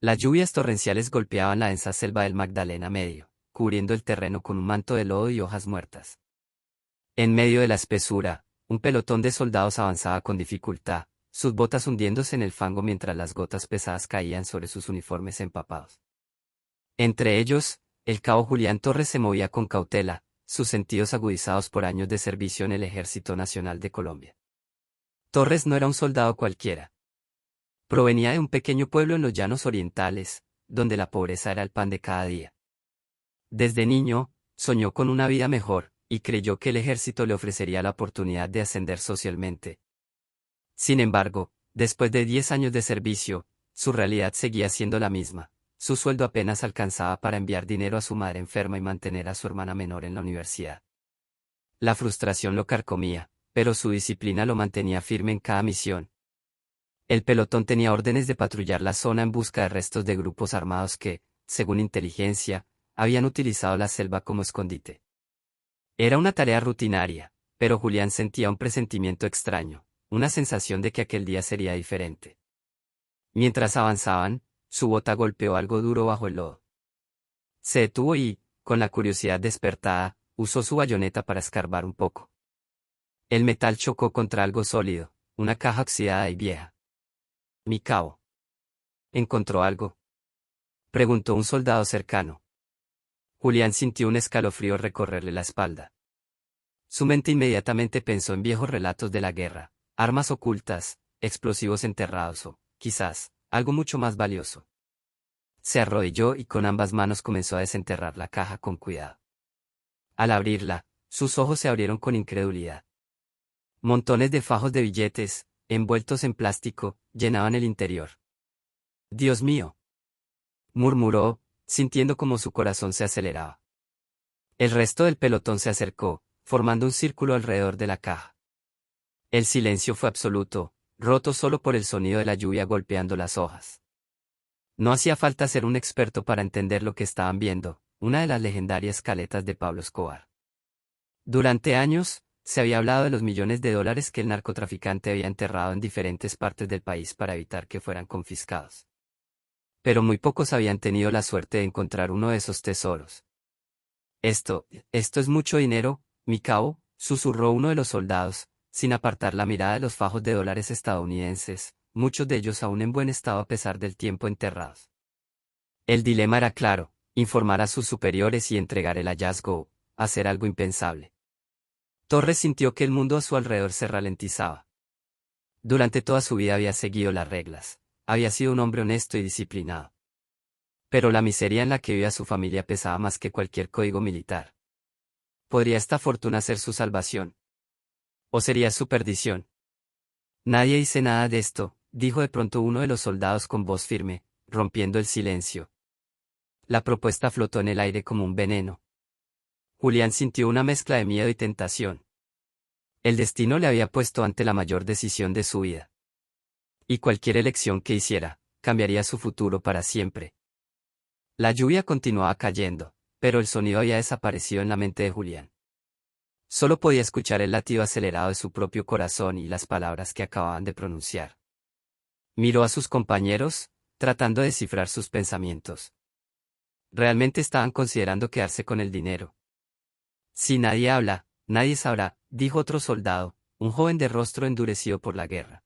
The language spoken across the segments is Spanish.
Las lluvias torrenciales golpeaban la densa selva del Magdalena Medio, cubriendo el terreno con un manto de lodo y hojas muertas. En medio de la espesura, un pelotón de soldados avanzaba con dificultad, sus botas hundiéndose en el fango mientras las gotas pesadas caían sobre sus uniformes empapados. Entre ellos, el cabo Julián Torres se movía con cautela, sus sentidos agudizados por años de servicio en el Ejército Nacional de Colombia. Torres no era un soldado cualquiera. Provenía de un pequeño pueblo en los llanos orientales, donde la pobreza era el pan de cada día. Desde niño, soñó con una vida mejor, y creyó que el ejército le ofrecería la oportunidad de ascender socialmente. Sin embargo, después de 10 años de servicio, su realidad seguía siendo la misma. Su sueldo apenas alcanzaba para enviar dinero a su madre enferma y mantener a su hermana menor en la universidad. La frustración lo carcomía, pero su disciplina lo mantenía firme en cada misión. El pelotón tenía órdenes de patrullar la zona en busca de restos de grupos armados que, según inteligencia, habían utilizado la selva como escondite. Era una tarea rutinaria, pero Julián sentía un presentimiento extraño, una sensación de que aquel día sería diferente. Mientras avanzaban, su bota golpeó algo duro bajo el lodo. Se detuvo y, con la curiosidad despertada, usó su bayoneta para escarbar un poco. El metal chocó contra algo sólido, una caja oxidada y vieja. «Mi cabo. ¿Encontró algo?», preguntó un soldado cercano. Julián sintió un escalofrío recorrerle la espalda. Su mente inmediatamente pensó en viejos relatos de la guerra, armas ocultas, explosivos enterrados o, quizás, algo mucho más valioso. Se arrodilló y con ambas manos comenzó a desenterrar la caja con cuidado. Al abrirla, sus ojos se abrieron con incredulidad. Montones de fajos de billetes, envueltos en plástico, llenaban el interior. «Dios mío», murmuró, sintiendo como su corazón se aceleraba. El resto del pelotón se acercó, formando un círculo alrededor de la caja. El silencio fue absoluto, roto solo por el sonido de la lluvia golpeando las hojas. No hacía falta ser un experto para entender lo que estaban viendo, una de las legendarias caletas de Pablo Escobar. Durante años, se había hablado de los millones de dólares que el narcotraficante había enterrado en diferentes partes del país para evitar que fueran confiscados. Pero muy pocos habían tenido la suerte de encontrar uno de esos tesoros. Esto es mucho dinero, mi cabo», susurró uno de los soldados, sin apartar la mirada de los fajos de dólares estadounidenses, muchos de ellos aún en buen estado a pesar del tiempo enterrados. El dilema era claro: informar a sus superiores y entregar el hallazgo o hacer algo impensable. Torres sintió que el mundo a su alrededor se ralentizaba. Durante toda su vida había seguido las reglas, había sido un hombre honesto y disciplinado. Pero la miseria en la que vivía su familia pesaba más que cualquier código militar. ¿Podría esta fortuna ser su salvación? ¿O sería su perdición? «Nadie dice nada de esto», dijo de pronto uno de los soldados con voz firme, rompiendo el silencio. La propuesta flotó en el aire como un veneno. Julián sintió una mezcla de miedo y tentación. El destino le había puesto ante la mayor decisión de su vida. Y cualquier elección que hiciera, cambiaría su futuro para siempre. La lluvia continuaba cayendo, pero el sonido había desaparecido en la mente de Julián. Solo podía escuchar el latido acelerado de su propio corazón y las palabras que acababan de pronunciar. Miró a sus compañeros, tratando de descifrar sus pensamientos. Realmente estaban considerando quedarse con el dinero. «Si nadie habla, nadie sabrá», dijo otro soldado, un joven de rostro endurecido por la guerra.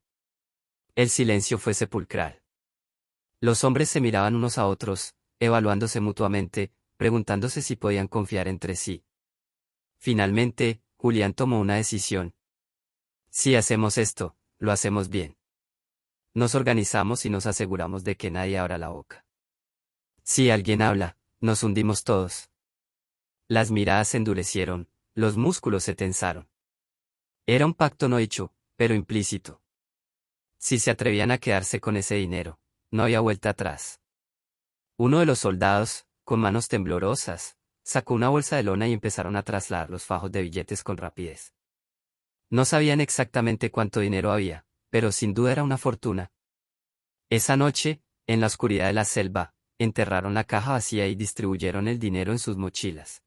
El silencio fue sepulcral. Los hombres se miraban unos a otros, evaluándose mutuamente, preguntándose si podían confiar entre sí. Finalmente, Julián tomó una decisión. «Si hacemos esto, lo hacemos bien. Nos organizamos y nos aseguramos de que nadie abra la boca. Si alguien habla, nos hundimos todos». Las miradas se endurecieron, los músculos se tensaron. Era un pacto no hecho, pero implícito. Si se atrevían a quedarse con ese dinero, no había vuelta atrás. Uno de los soldados, con manos temblorosas, sacó una bolsa de lona y empezaron a trasladar los fajos de billetes con rapidez. No sabían exactamente cuánto dinero había, pero sin duda era una fortuna. Esa noche, en la oscuridad de la selva, enterraron la caja vacía y distribuyeron el dinero en sus mochilas.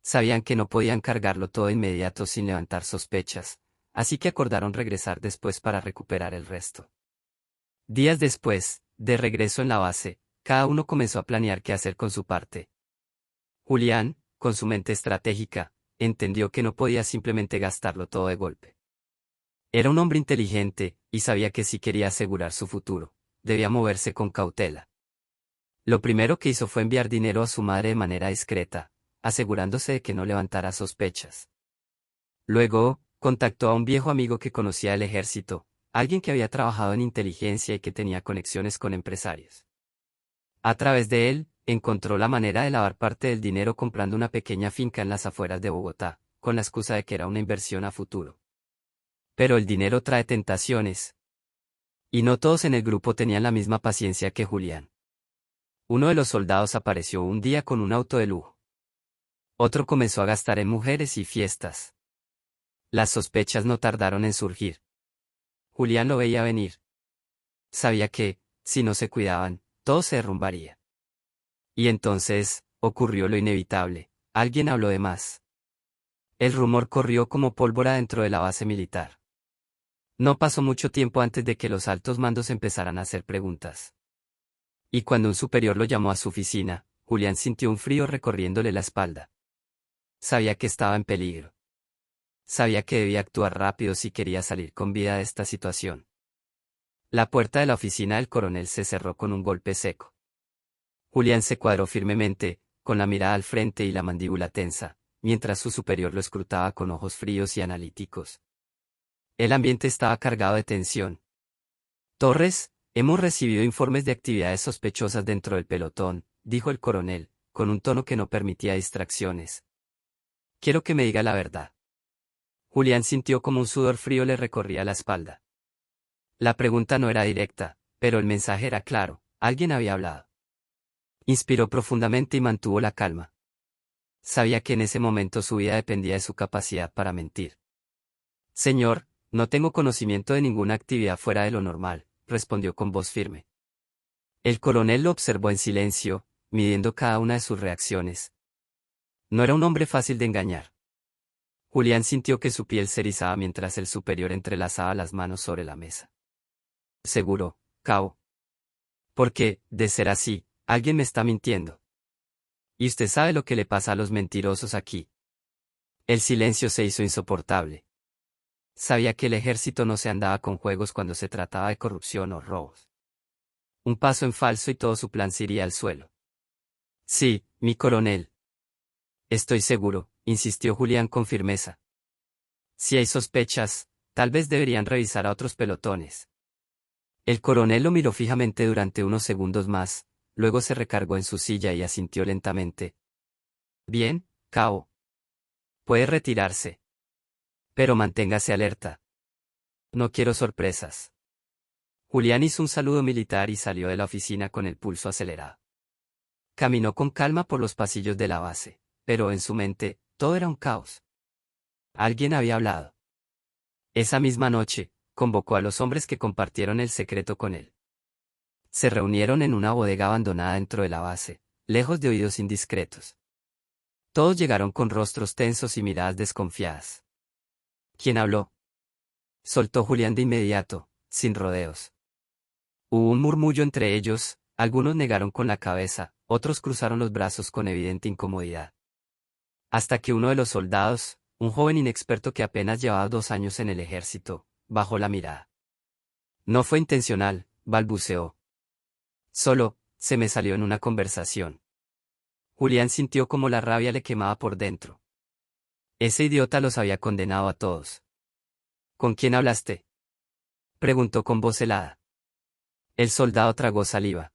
Sabían que no podían cargarlo todo de inmediato sin levantar sospechas, así que acordaron regresar después para recuperar el resto. Días después, de regreso en la base, cada uno comenzó a planear qué hacer con su parte. Julián, con su mente estratégica, entendió que no podía simplemente gastarlo todo de golpe. Era un hombre inteligente, y sabía que si quería asegurar su futuro, debía moverse con cautela. Lo primero que hizo fue enviar dinero a su madre de manera discreta, asegurándose de que no levantara sospechas. Luego, contactó a un viejo amigo que conocía el ejército, alguien que había trabajado en inteligencia y que tenía conexiones con empresarios. A través de él, encontró la manera de lavar parte del dinero comprando una pequeña finca en las afueras de Bogotá, con la excusa de que era una inversión a futuro. Pero el dinero trae tentaciones. Y no todos en el grupo tenían la misma paciencia que Julián. Uno de los soldados apareció un día con un auto de lujo. Otro comenzó a gastar en mujeres y fiestas. Las sospechas no tardaron en surgir. Julián lo veía venir. Sabía que, si no se cuidaban, todo se derrumbaría. Y entonces, ocurrió lo inevitable, alguien habló de más. El rumor corrió como pólvora dentro de la base militar. No pasó mucho tiempo antes de que los altos mandos empezaran a hacer preguntas. Y cuando un superior lo llamó a su oficina, Julián sintió un frío recorriéndole la espalda. Sabía que estaba en peligro. Sabía que debía actuar rápido si quería salir con vida de esta situación. La puerta de la oficina del coronel se cerró con un golpe seco. Julián se cuadró firmemente, con la mirada al frente y la mandíbula tensa, mientras su superior lo escrutaba con ojos fríos y analíticos. El ambiente estaba cargado de tensión. Torres, hemos recibido informes de actividades sospechosas dentro del pelotón, dijo el coronel, con un tono que no permitía distracciones. Quiero que me diga la verdad. Julián sintió como un sudor frío le recorría la espalda. La pregunta no era directa, pero el mensaje era claro, alguien había hablado. Inspiró profundamente y mantuvo la calma. Sabía que en ese momento su vida dependía de su capacidad para mentir. Señor, no tengo conocimiento de ninguna actividad fuera de lo normal, respondió con voz firme. El coronel lo observó en silencio, midiendo cada una de sus reacciones. No era un hombre fácil de engañar. Julián sintió que su piel se erizaba mientras el superior entrelazaba las manos sobre la mesa. Seguro, cabo. Porque, de ser así, alguien me está mintiendo. Y usted sabe lo que le pasa a los mentirosos aquí. El silencio se hizo insoportable. Sabía que el ejército no se andaba con juegos cuando se trataba de corrupción o robos. Un paso en falso y todo su plan se iría al suelo. Sí, mi coronel. Estoy seguro, insistió Julián con firmeza. Si hay sospechas, tal vez deberían revisar a otros pelotones. El coronel lo miró fijamente durante unos segundos más, luego se recargó en su silla y asintió lentamente. Bien, cabo. Puede retirarse. Pero manténgase alerta. No quiero sorpresas. Julián hizo un saludo militar y salió de la oficina con el pulso acelerado. Caminó con calma por los pasillos de la base, pero en su mente, todo era un caos. Alguien había hablado. Esa misma noche, convocó a los hombres que compartieron el secreto con él. Se reunieron en una bodega abandonada dentro de la base, lejos de oídos indiscretos. Todos llegaron con rostros tensos y miradas desconfiadas. ¿Quién habló? Soltó Julián de inmediato, sin rodeos. Hubo un murmullo entre ellos, algunos negaron con la cabeza, otros cruzaron los brazos con evidente incomodidad. Hasta que uno de los soldados, un joven inexperto que apenas llevaba 2 años en el ejército, bajó la mirada. No fue intencional, balbuceó. Solo, se me salió en una conversación. Julián sintió como la rabia le quemaba por dentro. Ese idiota los había condenado a todos. ¿Con quién hablaste? Preguntó con voz helada. El soldado tragó saliva.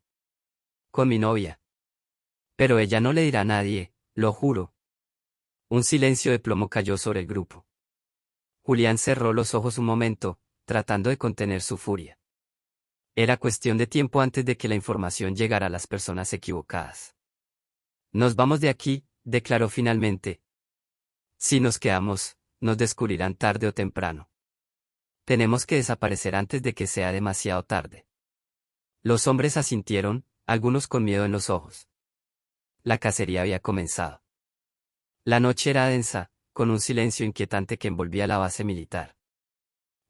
Con mi novia. Pero ella no le dirá a nadie, lo juro. Un silencio de plomo cayó sobre el grupo. Julián cerró los ojos un momento, tratando de contener su furia. Era cuestión de tiempo antes de que la información llegara a las personas equivocadas. Nos vamos de aquí, declaró finalmente. Si nos quedamos, nos descubrirán tarde o temprano. Tenemos que desaparecer antes de que sea demasiado tarde. Los hombres asintieron, algunos con miedo en los ojos. La cacería había comenzado. La noche era densa, con un silencio inquietante que envolvía la base militar.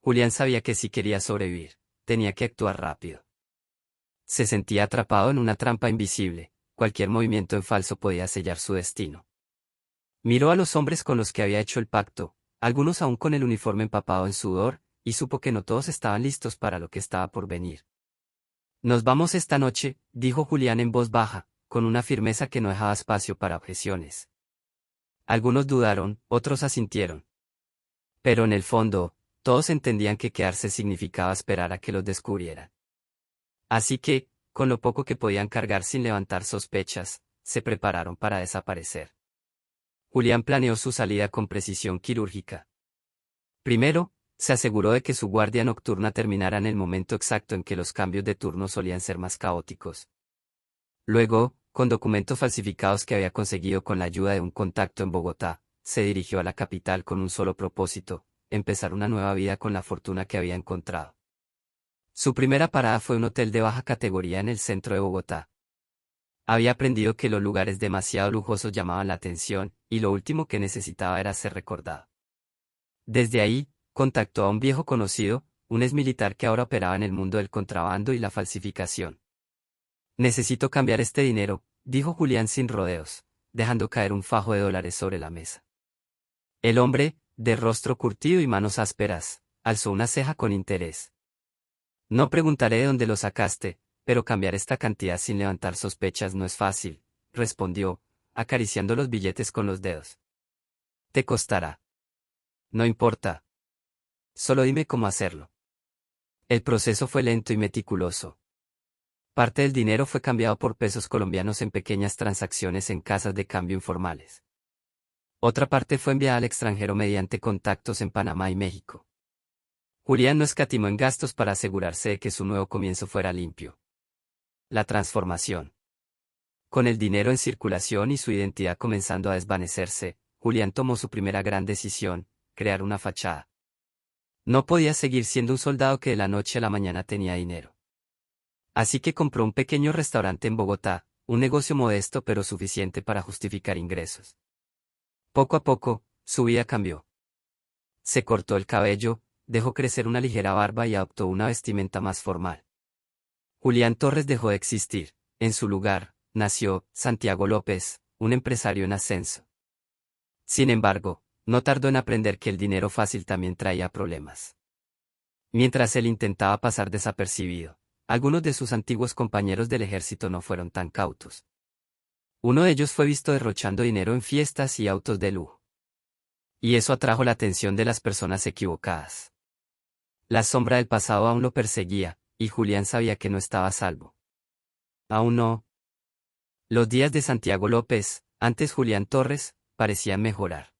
Julián sabía que si quería sobrevivir, tenía que actuar rápido. Se sentía atrapado en una trampa invisible, cualquier movimiento en falso podía sellar su destino. Miró a los hombres con los que había hecho el pacto, algunos aún con el uniforme empapado en sudor, y supo que no todos estaban listos para lo que estaba por venir. Nos vamos esta noche, dijo Julián en voz baja, con una firmeza que no dejaba espacio para objeciones. Algunos dudaron, otros asintieron. Pero en el fondo, todos entendían que quedarse significaba esperar a que los descubrieran. Así que, con lo poco que podían cargar sin levantar sospechas, se prepararon para desaparecer. Julián planeó su salida con precisión quirúrgica. Primero, se aseguró de que su guardia nocturna terminara en el momento exacto en que los cambios de turno solían ser más caóticos. Luego, con documentos falsificados que había conseguido con la ayuda de un contacto en Bogotá, se dirigió a la capital con un solo propósito: empezar una nueva vida con la fortuna que había encontrado. Su primera parada fue un hotel de baja categoría en el centro de Bogotá. Había aprendido que los lugares demasiado lujosos llamaban la atención, y lo último que necesitaba era ser recordado. Desde ahí, contactó a un viejo conocido, un exmilitar que ahora operaba en el mundo del contrabando y la falsificación. Necesito cambiar este dinero, dijo Julián sin rodeos, dejando caer un fajo de dólares sobre la mesa. El hombre, de rostro curtido y manos ásperas, alzó una ceja con interés. No preguntaré de dónde lo sacaste, pero cambiar esta cantidad sin levantar sospechas no es fácil, respondió, acariciando los billetes con los dedos. Te costará. No importa. Solo dime cómo hacerlo. El proceso fue lento y meticuloso. Parte del dinero fue cambiado por pesos colombianos en pequeñas transacciones en casas de cambio informales. Otra parte fue enviada al extranjero mediante contactos en Panamá y México. Julián no escatimó en gastos para asegurarse de que su nuevo comienzo fuera limpio. La transformación. Con el dinero en circulación y su identidad comenzando a desvanecerse, Julián tomó su primera gran decisión: crear una fachada. No podía seguir siendo un soldado que de la noche a la mañana tenía dinero. Así que compró un pequeño restaurante en Bogotá, un negocio modesto pero suficiente para justificar ingresos. Poco a poco, su vida cambió. Se cortó el cabello, dejó crecer una ligera barba y adoptó una vestimenta más formal. Julián Torres dejó de existir. En su lugar, nació Santiago López, un empresario en ascenso. Sin embargo, no tardó en aprender que el dinero fácil también traía problemas. Mientras él intentaba pasar desapercibido, algunos de sus antiguos compañeros del ejército no fueron tan cautos. Uno de ellos fue visto derrochando dinero en fiestas y autos de lujo. Y eso atrajo la atención de las personas equivocadas. La sombra del pasado aún lo perseguía, y Julián sabía que no estaba a salvo. Aún no. Los días de Santiago López, antes Julián Torres, parecían mejorar.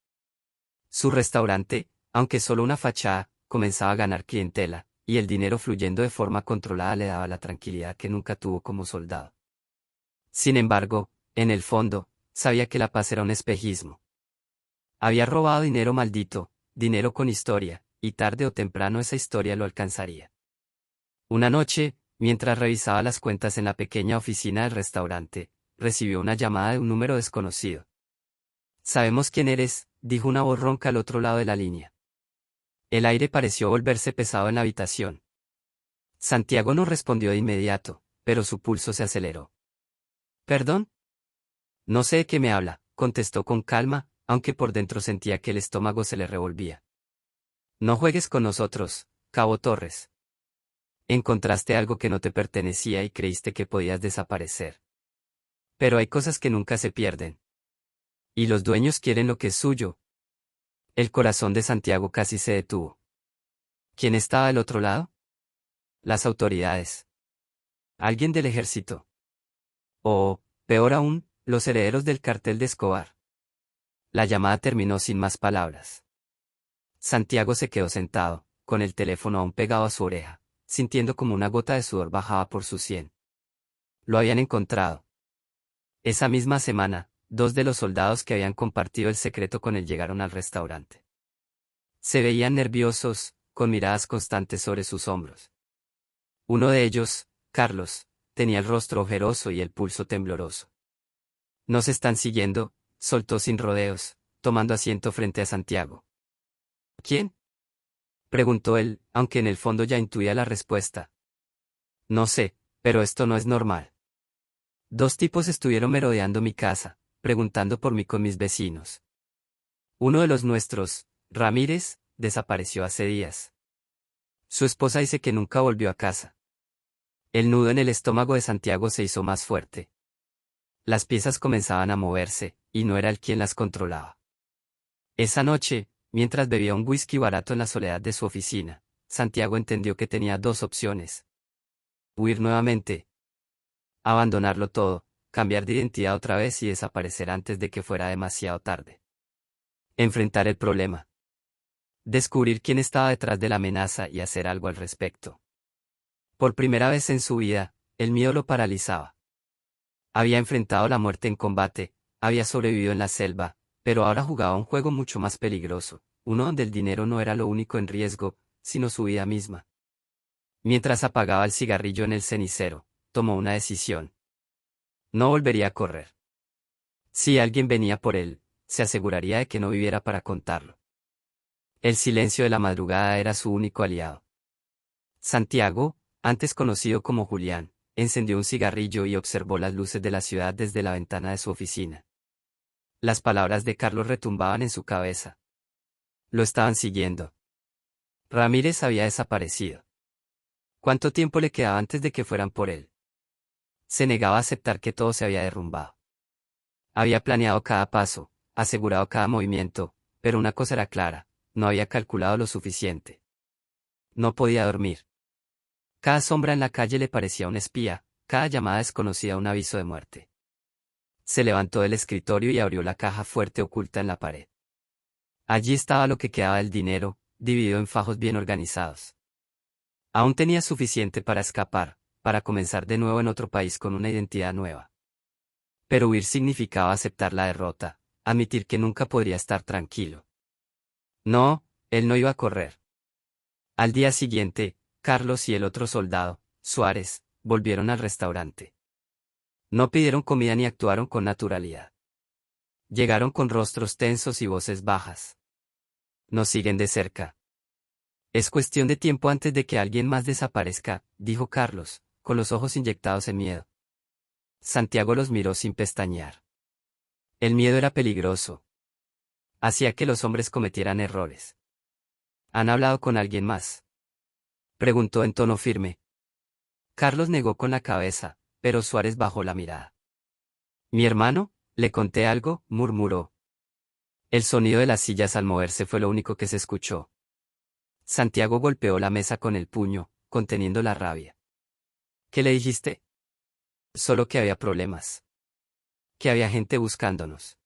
Su restaurante, aunque solo una fachada, comenzaba a ganar clientela, y el dinero fluyendo de forma controlada le daba la tranquilidad que nunca tuvo como soldado. Sin embargo, en el fondo, sabía que la paz era un espejismo. Había robado dinero maldito, dinero con historia, y tarde o temprano esa historia lo alcanzaría. Una noche, mientras revisaba las cuentas en la pequeña oficina del restaurante, recibió una llamada de un número desconocido. Sabemos quién eres, dijo una voz ronca al otro lado de la línea. El aire pareció volverse pesado en la habitación. Santiago no respondió de inmediato, pero su pulso se aceleró. ¿Perdón? No sé de qué me habla, contestó con calma, aunque por dentro sentía que el estómago se le revolvía. No juegues con nosotros, Cabo Torres. Encontraste algo que no te pertenecía y creíste que podías desaparecer. Pero hay cosas que nunca se pierden. Y los dueños quieren lo que es suyo. El corazón de Santiago casi se detuvo. ¿Quién estaba al otro lado? Las autoridades. ¿Alguien del ejército? O, peor aún, los herederos del cartel de Escobar. La llamada terminó sin más palabras. Santiago se quedó sentado, con el teléfono aún pegado a su oreja, sintiendo como una gota de sudor bajaba por su sien. Lo habían encontrado. Esa misma semana, dos de los soldados que habían compartido el secreto con él llegaron al restaurante. Se veían nerviosos, con miradas constantes sobre sus hombros. Uno de ellos, Carlos, tenía el rostro ojeroso y el pulso tembloroso. «Nos están siguiendo», soltó sin rodeos, tomando asiento frente a Santiago. «¿Quién?», preguntó él, aunque en el fondo ya intuía la respuesta. «No sé», Pero esto no es normal. Dos tipos estuvieron merodeando mi casa, preguntando por mí con mis vecinos. Uno de los nuestros, Ramírez, desapareció hace días. Su esposa dice que nunca volvió a casa. El nudo en el estómago de Santiago se hizo más fuerte. Las piezas comenzaban a moverse, y no era él quien las controlaba. Esa noche, mientras bebía un whisky barato en la soledad de su oficina, Santiago entendió que tenía dos opciones. Huir nuevamente. Abandonarlo todo, cambiar de identidad otra vez y desaparecer antes de que fuera demasiado tarde. Enfrentar el problema. Descubrir quién estaba detrás de la amenaza y hacer algo al respecto. Por primera vez en su vida, el miedo lo paralizaba. Había enfrentado la muerte en combate, había sobrevivido en la selva, pero ahora jugaba un juego mucho más peligroso, uno donde el dinero no era lo único en riesgo, sino su vida misma. Mientras apagaba el cigarrillo en el cenicero, tomó una decisión. No volvería a correr. Si alguien venía por él, se aseguraría de que no viviera para contarlo. El silencio de la madrugada era su único aliado. Santiago, antes conocido como Julián, encendió un cigarrillo y observó las luces de la ciudad desde la ventana de su oficina. Las palabras de Carlos retumbaban en su cabeza. Lo estaban siguiendo. Ramírez había desaparecido. ¿Cuánto tiempo le quedaba antes de que fueran por él? Se negaba a aceptar que todo se había derrumbado. Había planeado cada paso, asegurado cada movimiento, pero una cosa era clara, no había calculado lo suficiente. No podía dormir. Cada sombra en la calle le parecía un espía, cada llamada desconocida un aviso de muerte. Se levantó del escritorio y abrió la caja fuerte oculta en la pared. Allí estaba lo que quedaba del dinero, dividido en fajos bien organizados. Aún tenía suficiente para escapar, para comenzar de nuevo en otro país con una identidad nueva. Pero huir significaba aceptar la derrota, admitir que nunca podría estar tranquilo. No, él no iba a correr. Al día siguiente, Carlos y el otro soldado, Suárez, volvieron al restaurante. No pidieron comida ni actuaron con naturalidad. Llegaron con rostros tensos y voces bajas. Nos siguen de cerca. Es cuestión de tiempo antes de que alguien más desaparezca, dijo Carlos, con los ojos inyectados en miedo. Santiago los miró sin pestañear. El miedo era peligroso. Hacía que los hombres cometieran errores. ¿Han hablado con alguien más?, preguntó en tono firme. Carlos negó con la cabeza, pero Suárez bajó la mirada. Mi hermano, le conté algo, murmuró. El sonido de las sillas al moverse fue lo único que se escuchó. Santiago golpeó la mesa con el puño, conteniendo la rabia. ¿Qué le dijiste? Solo que había problemas. Que había gente buscándonos.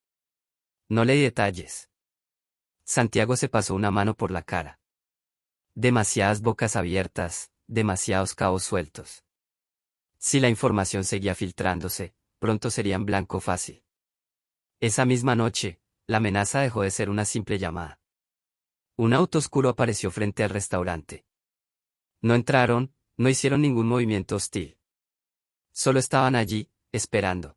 No le di detalles. Santiago se pasó una mano por la cara. Demasiadas bocas abiertas, demasiados cabos sueltos. Si la información seguía filtrándose, pronto serían blanco fácil. Esa misma noche, la amenaza dejó de ser una simple llamada. Un auto oscuro apareció frente al restaurante. No entraron, no hicieron ningún movimiento hostil. Solo estaban allí, esperando.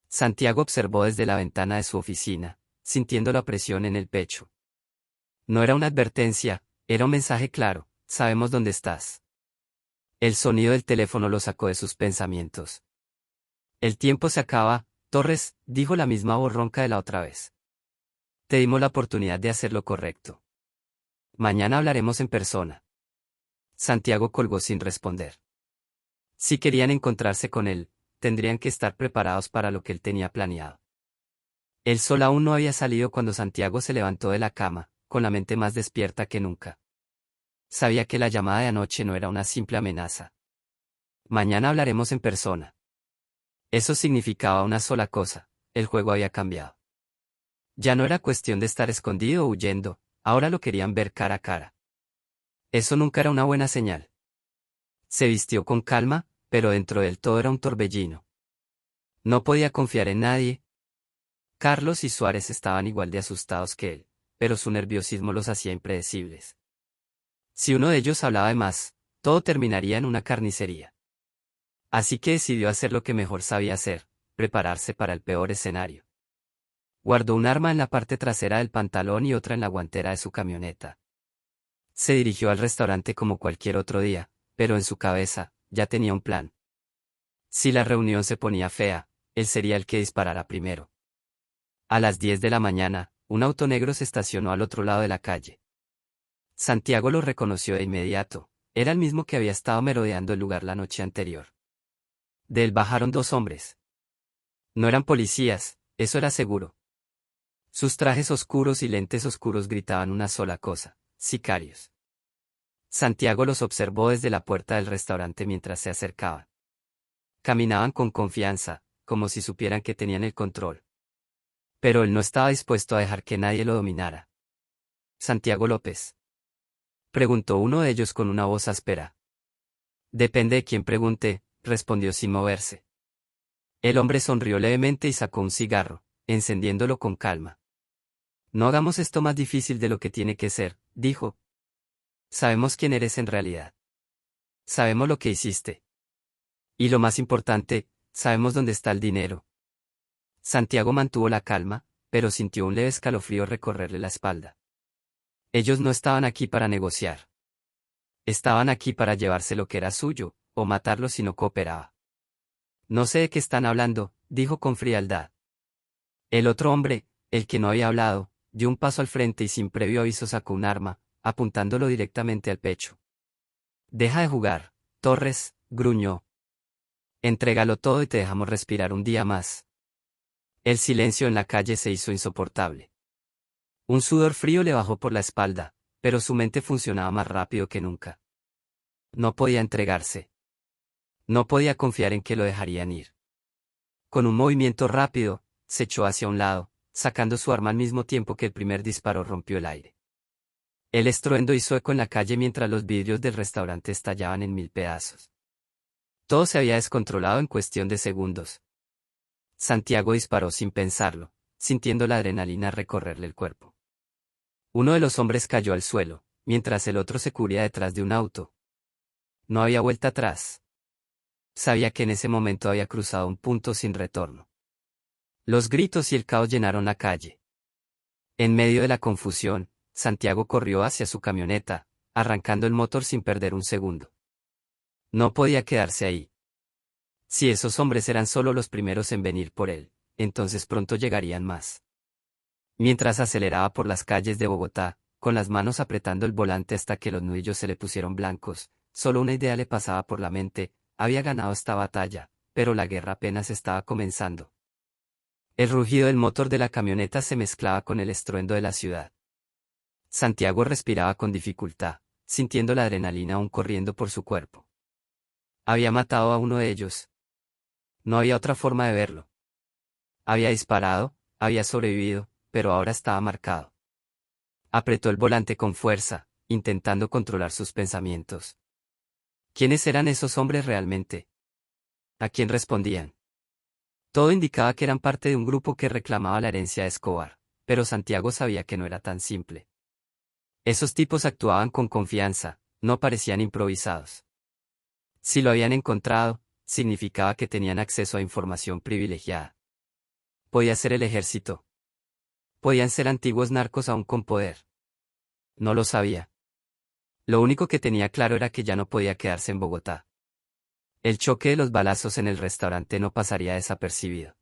Santiago observó desde la ventana de su oficina, sintiendo la presión en el pecho. No era una advertencia, era un mensaje claro, sabemos dónde estás. El sonido del teléfono lo sacó de sus pensamientos. El tiempo se acaba, Torres, dijo la misma voz ronca de la otra vez. Te dimos la oportunidad de hacer lo correcto. Mañana hablaremos en persona. Santiago colgó sin responder. Si querían encontrarse con él, tendrían que estar preparados para lo que él tenía planeado. El sol aún no había salido cuando Santiago se levantó de la cama, con la mente más despierta que nunca. Sabía que la llamada de anoche no era una simple amenaza. Mañana hablaremos en persona. Eso significaba una sola cosa, el juego había cambiado. Ya no era cuestión de estar escondido o huyendo, ahora lo querían ver cara a cara. Eso nunca era una buena señal. Se vistió con calma, pero dentro del todo era un torbellino. No podía confiar en nadie. Carlos y Suárez estaban igual de asustados que él, pero su nerviosismo los hacía impredecibles. Si uno de ellos hablaba de más, todo terminaría en una carnicería. Así que decidió hacer lo que mejor sabía hacer, prepararse para el peor escenario. Guardó un arma en la parte trasera del pantalón y otra en la guantera de su camioneta. Se dirigió al restaurante como cualquier otro día, pero en su cabeza, ya tenía un plan. Si la reunión se ponía fea, él sería el que disparara primero. A las 10 de la mañana, un auto negro se estacionó al otro lado de la calle. Santiago lo reconoció de inmediato. Era el mismo que había estado merodeando el lugar la noche anterior. De él bajaron dos hombres. No eran policías, eso era seguro. Sus trajes oscuros y lentes oscuros gritaban una sola cosa: sicarios. Santiago los observó desde la puerta del restaurante mientras se acercaban. Caminaban con confianza, como si supieran que tenían el control. Pero él no estaba dispuesto a dejar que nadie lo dominara. Santiago López, preguntó uno de ellos con una voz áspera. Depende de quién pregunte, respondió sin moverse. El hombre sonrió levemente y sacó un cigarro, encendiéndolo con calma. No hagamos esto más difícil de lo que tiene que ser, dijo. Sabemos quién eres en realidad. Sabemos lo que hiciste. Y lo más importante, sabemos dónde está el dinero. Santiago mantuvo la calma, pero sintió un leve escalofrío recorrerle la espalda. Ellos no estaban aquí para negociar. Estaban aquí para llevarse lo que era suyo, o matarlo si no cooperaba. No sé de qué están hablando, dijo con frialdad. El otro hombre, el que no había hablado, dio un paso al frente y sin previo aviso sacó un arma, apuntándolo directamente al pecho. Deja de jugar, Torres, gruñó. Entrégalo todo y te dejamos respirar un día más. El silencio en la calle se hizo insoportable. Un sudor frío le bajó por la espalda, pero su mente funcionaba más rápido que nunca. No podía entregarse. No podía confiar en que lo dejarían ir. Con un movimiento rápido, se echó hacia un lado, sacando su arma al mismo tiempo que el primer disparo rompió el aire. El estruendo hizo eco en la calle mientras los vidrios del restaurante estallaban en 1000 pedazos. Todo se había descontrolado en cuestión de segundos. Santiago disparó sin pensarlo, sintiendo la adrenalina recorrerle el cuerpo. Uno de los hombres cayó al suelo, mientras el otro se cubría detrás de un auto. No había vuelta atrás. Sabía que en ese momento había cruzado un punto sin retorno. Los gritos y el caos llenaron la calle. En medio de la confusión, Santiago corrió hacia su camioneta, arrancando el motor sin perder un segundo. No podía quedarse ahí. Si esos hombres eran solo los primeros en venir por él, entonces pronto llegarían más. Mientras aceleraba por las calles de Bogotá, con las manos apretando el volante hasta que los nudillos se le pusieron blancos, solo una idea le pasaba por la mente: había ganado esta batalla, pero la guerra apenas estaba comenzando. El rugido del motor de la camioneta se mezclaba con el estruendo de la ciudad. Santiago respiraba con dificultad, sintiendo la adrenalina aún corriendo por su cuerpo. Había matado a uno de ellos. No había otra forma de verlo. Había disparado, había sobrevivido, pero ahora estaba marcado. Apretó el volante con fuerza, intentando controlar sus pensamientos. ¿Quiénes eran esos hombres realmente? ¿A quién respondían? Todo indicaba que eran parte de un grupo que reclamaba la herencia de Escobar, pero Santiago sabía que no era tan simple. Esos tipos actuaban con confianza, no parecían improvisados. Si lo habían encontrado, significaba que tenían acceso a información privilegiada. Podía ser el ejército. Podían ser antiguos narcos aún con poder. No lo sabía. Lo único que tenía claro era que ya no podía quedarse en Bogotá. El choque de los balazos en el restaurante no pasaría desapercibido.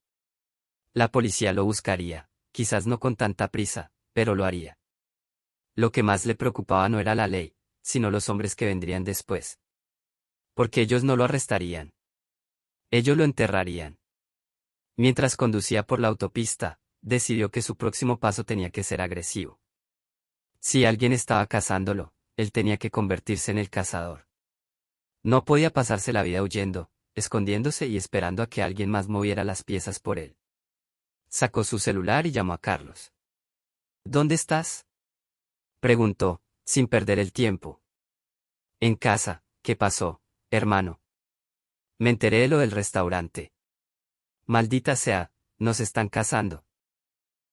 La policía lo buscaría, quizás no con tanta prisa, pero lo haría. Lo que más le preocupaba no era la ley, sino los hombres que vendrían después. Porque ellos no lo arrestarían. Ellos lo enterrarían. Mientras conducía por la autopista, decidió que su próximo paso tenía que ser agresivo. Si alguien estaba cazándolo, él tenía que convertirse en el cazador. No podía pasarse la vida huyendo, escondiéndose y esperando a que alguien más moviera las piezas por él. Sacó su celular y llamó a Carlos. ¿Dónde estás?, preguntó, sin perder el tiempo. En casa. ¿Qué pasó, hermano? Me enteré de lo del restaurante. Maldita sea, nos están cazando.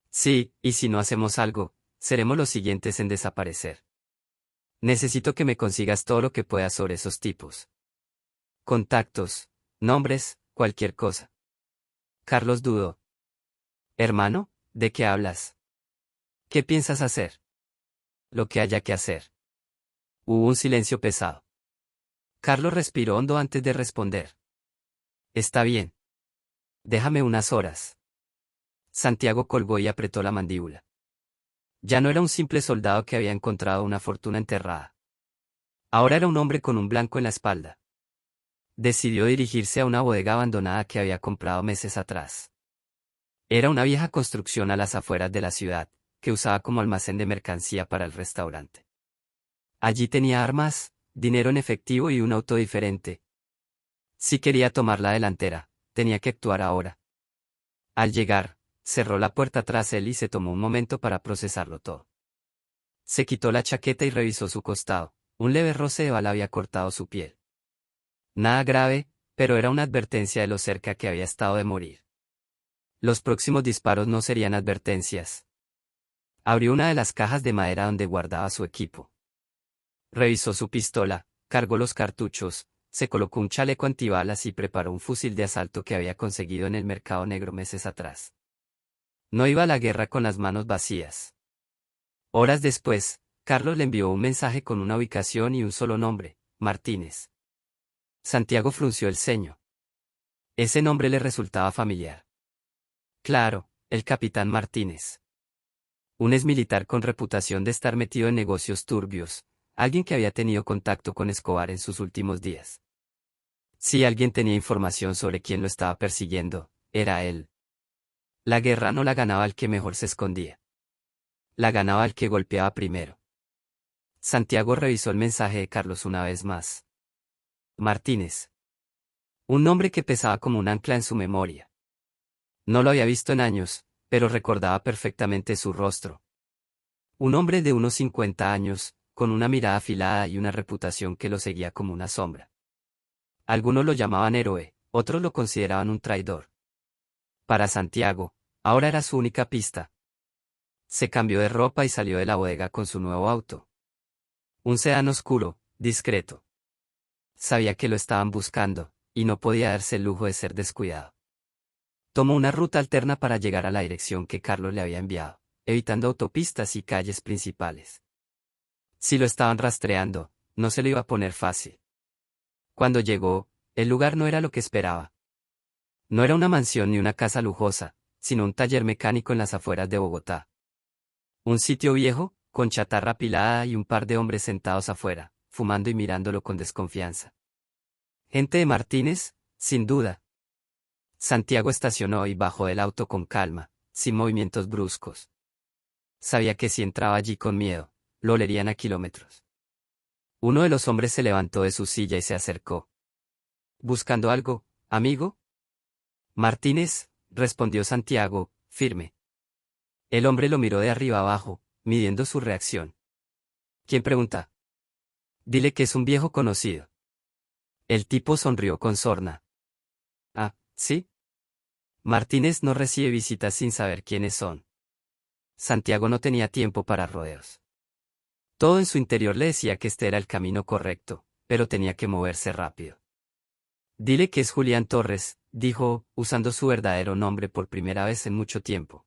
Sí, y si no hacemos algo, seremos los siguientes en desaparecer. Necesito que me consigas todo lo que puedas sobre esos tipos. Contactos, nombres, cualquier cosa. Carlos dudó. Hermano, ¿de qué hablas? ¿Qué piensas hacer? Lo que haya que hacer. Hubo un silencio pesado. Carlos respiró hondo antes de responder. Está bien. Déjame unas horas. Santiago colgó y apretó la mandíbula. Ya no era un simple soldado que había encontrado una fortuna enterrada. Ahora era un hombre con un blanco en la espalda. Decidió dirigirse a una bodega abandonada que había comprado meses atrás. Era una vieja construcción a las afueras de la ciudad, que usaba como almacén de mercancía para el restaurante. Allí tenía armas, dinero en efectivo y un auto diferente. Si quería tomar la delantera, tenía que actuar ahora. Al llegar, cerró la puerta tras él y se tomó un momento para procesarlo todo. Se quitó la chaqueta y revisó su costado. Un leve roce de bala había cortado su piel. Nada grave, pero era una advertencia de lo cerca que había estado de morir. Los próximos disparos no serían advertencias. Abrió una de las cajas de madera donde guardaba su equipo. Revisó su pistola, cargó los cartuchos, se colocó un chaleco antibalas y preparó un fusil de asalto que había conseguido en el mercado negro meses atrás. No iba a la guerra con las manos vacías. Horas después, Carlos le envió un mensaje con una ubicación y un solo nombre, Martínez. Santiago frunció el ceño. Ese nombre le resultaba familiar. Claro, el capitán Martínez. Un exmilitar con reputación de estar metido en negocios turbios, alguien que había tenido contacto con Escobar en sus últimos días. Si alguien tenía información sobre quién lo estaba persiguiendo, era él. La guerra no la ganaba el que mejor se escondía. La ganaba el que golpeaba primero. Santiago revisó el mensaje de Carlos una vez más. Martínez. Un nombre que pesaba como un ancla en su memoria. No lo había visto en años, pero recordaba perfectamente su rostro. Un hombre de unos 50 años, con una mirada afilada y una reputación que lo seguía como una sombra. Algunos lo llamaban héroe, otros lo consideraban un traidor. Para Santiago, ahora era su única pista. Se cambió de ropa y salió de la bodega con su nuevo auto. Un sedán oscuro, discreto. Sabía que lo estaban buscando, y no podía darse el lujo de ser descuidado. Tomó una ruta alterna para llegar a la dirección que Carlos le había enviado, evitando autopistas y calles principales. Si lo estaban rastreando, no se le iba a poner fácil. Cuando llegó, el lugar no era lo que esperaba. No era una mansión ni una casa lujosa, sino un taller mecánico en las afueras de Bogotá. Un sitio viejo, con chatarra apilada y un par de hombres sentados afuera, fumando y mirándolo con desconfianza. Gente de Martínez, sin duda. Santiago estacionó y bajó del auto con calma, sin movimientos bruscos. Sabía que si entraba allí con miedo, lo olerían a kilómetros. Uno de los hombres se levantó de su silla y se acercó. ¿Buscando algo, amigo? Martínez, respondió Santiago, firme. El hombre lo miró de arriba abajo, midiendo su reacción. ¿Quién pregunta? Dile que es un viejo conocido. El tipo sonrió con sorna. Ah, ¿sí? Martínez no recibe visitas sin saber quiénes son. Santiago no tenía tiempo para rodeos. Todo en su interior le decía que este era el camino correcto, pero tenía que moverse rápido. Dile que es Julián Torres, dijo, usando su verdadero nombre por primera vez en mucho tiempo.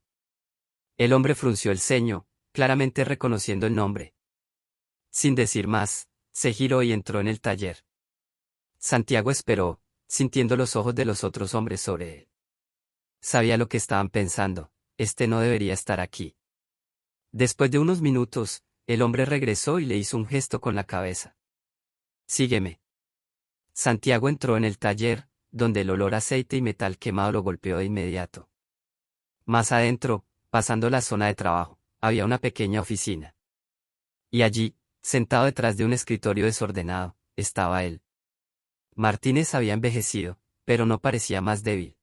El hombre frunció el ceño, claramente reconociendo el nombre. Sin decir más, se giró y entró en el taller. Santiago esperó, sintiendo los ojos de los otros hombres sobre él. Sabía lo que estaban pensando, este no debería estar aquí. Después de unos minutos, el hombre regresó y le hizo un gesto con la cabeza. Sígueme. Santiago entró en el taller, donde el olor a aceite y metal quemado lo golpeó de inmediato. Más adentro, pasando la zona de trabajo, había una pequeña oficina. Y allí, sentado detrás de un escritorio desordenado, estaba él. Martínez había envejecido, pero no parecía más débil.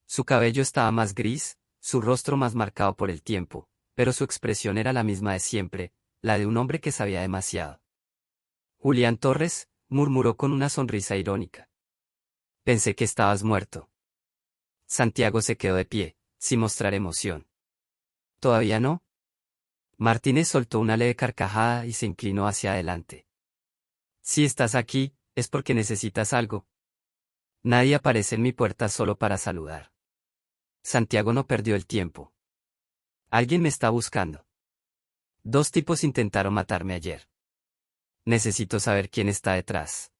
Su cabello estaba más gris, su rostro más marcado por el tiempo, pero su expresión era la misma de siempre, la de un hombre que sabía demasiado. Julián Torres, murmuró con una sonrisa irónica. Pensé que estabas muerto. Santiago se quedó de pie, sin mostrar emoción. ¿Todavía no? Martínez soltó una leve carcajada y se inclinó hacia adelante. Si estás aquí, es porque necesitas algo. Nadie aparece en mi puerta solo para saludar. Santiago no perdió el tiempo. Alguien me está buscando. Dos tipos intentaron matarme ayer. Necesito saber quién está detrás.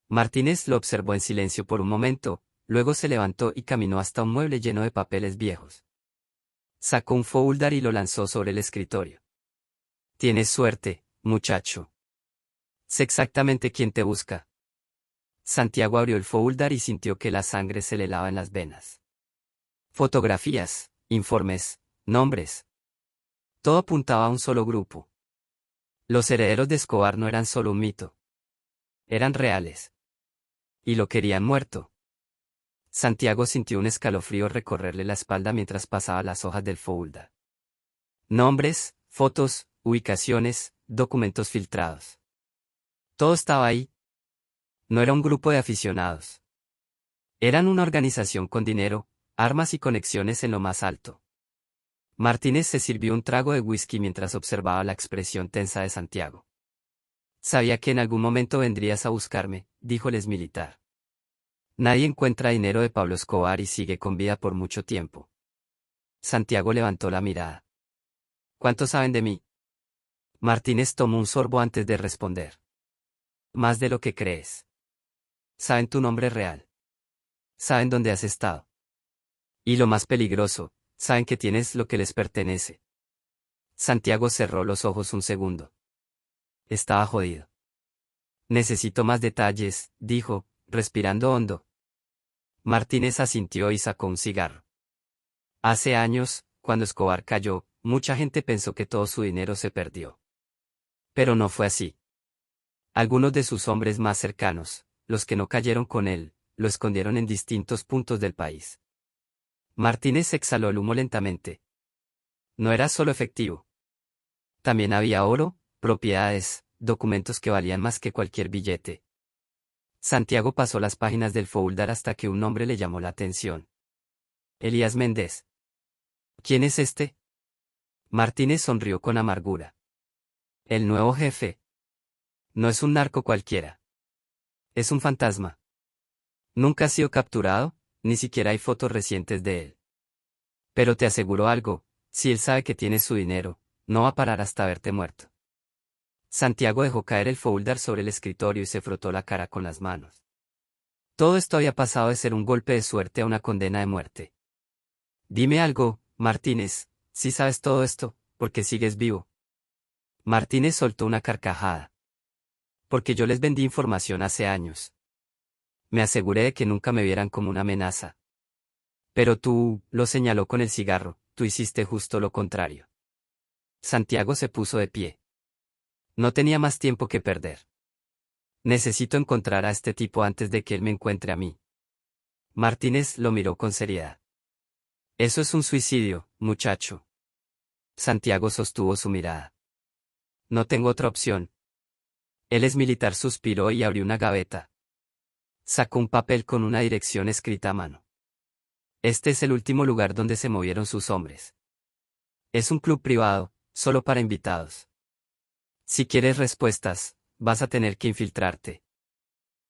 Martínez lo observó en silencio por un momento, luego se levantó y caminó hasta un mueble lleno de papeles viejos. Sacó un folder y lo lanzó sobre el escritorio. Tienes suerte, muchacho. Sé exactamente quién te busca. Santiago abrió el folder y sintió que la sangre se le helaba en las venas. Fotografías, informes, nombres. Todo apuntaba a un solo grupo. Los herederos de Escobar no eran solo un mito. Eran reales. Y lo querían muerto. Santiago sintió un escalofrío recorrerle la espalda mientras pasaba las hojas del folder. Nombres, fotos, ubicaciones, documentos filtrados. Todo estaba ahí. No era un grupo de aficionados. Eran una organización con dinero, armas y conexiones en lo más alto. Martínez se sirvió un trago de whisky mientras observaba la expresión tensa de Santiago. Sabía que en algún momento vendrías a buscarme, dijo el exmilitar. Nadie encuentra dinero de Pablo Escobar y sigue con vida por mucho tiempo. Santiago levantó la mirada. ¿Cuánto saben de mí? Martínez tomó un sorbo antes de responder. Más de lo que crees. Saben tu nombre real. Saben dónde has estado. Y lo más peligroso, saben que tienes lo que les pertenece. Santiago cerró los ojos un segundo. Estaba jodido. Necesito más detalles, dijo, respirando hondo. Martínez asintió y sacó un cigarro. Hace años, cuando Escobar cayó, mucha gente pensó que todo su dinero se perdió. Pero no fue así. Algunos de sus hombres más cercanos, los que no cayeron con él, lo escondieron en distintos puntos del país. Martínez exhaló el humo lentamente. No era solo efectivo. También había oro, propiedades, documentos que valían más que cualquier billete. Santiago pasó las páginas del folder hasta que un nombre le llamó la atención. Elías Méndez. ¿Quién es este? Martínez sonrió con amargura. El nuevo jefe. No es un narco cualquiera. Es un fantasma. Nunca ha sido capturado, ni siquiera hay fotos recientes de él. Pero te aseguro algo, si él sabe que tienes su dinero, no va a parar hasta verte muerto. Santiago dejó caer el folder sobre el escritorio y se frotó la cara con las manos. Todo esto había pasado de ser un golpe de suerte a una condena de muerte. Dime algo, Martínez, si sabes todo esto, ¿por qué sigues vivo? Martínez soltó una carcajada. Porque yo les vendí información hace años. Me aseguré de que nunca me vieran como una amenaza. Pero tú, lo señaló con el cigarro, tú hiciste justo lo contrario. Santiago se puso de pie. No tenía más tiempo que perder. Necesito encontrar a este tipo antes de que él me encuentre a mí. Martínez lo miró con seriedad. Eso es un suicidio, muchacho. Santiago sostuvo su mirada. No tengo otra opción. El exmilitar suspiró y abrió una gaveta. Sacó un papel con una dirección escrita a mano. Este es el último lugar donde se movieron sus hombres. Es un club privado, solo para invitados. Si quieres respuestas, vas a tener que infiltrarte.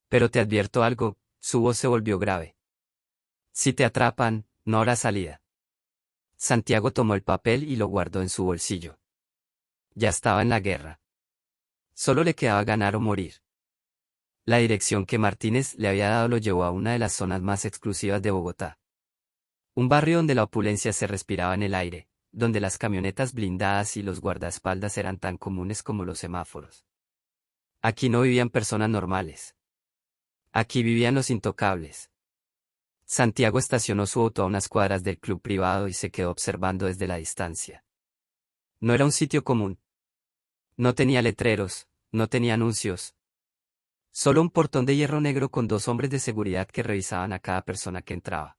Pero te advierto algo, su voz se volvió grave. Si te atrapan, no habrá salida. Santiago tomó el papel y lo guardó en su bolsillo. Ya estaba en la guerra. Solo le quedaba ganar o morir. La dirección que Martínez le había dado lo llevó a una de las zonas más exclusivas de Bogotá. Un barrio donde la opulencia se respiraba en el aire, donde las camionetas blindadas y los guardaespaldas eran tan comunes como los semáforos. Aquí no vivían personas normales. Aquí vivían los intocables. Santiago estacionó su auto a unas cuadras del club privado y se quedó observando desde la distancia. No era un sitio común. No tenía letreros, no tenía anuncios. Solo un portón de hierro negro con dos hombres de seguridad que revisaban a cada persona que entraba.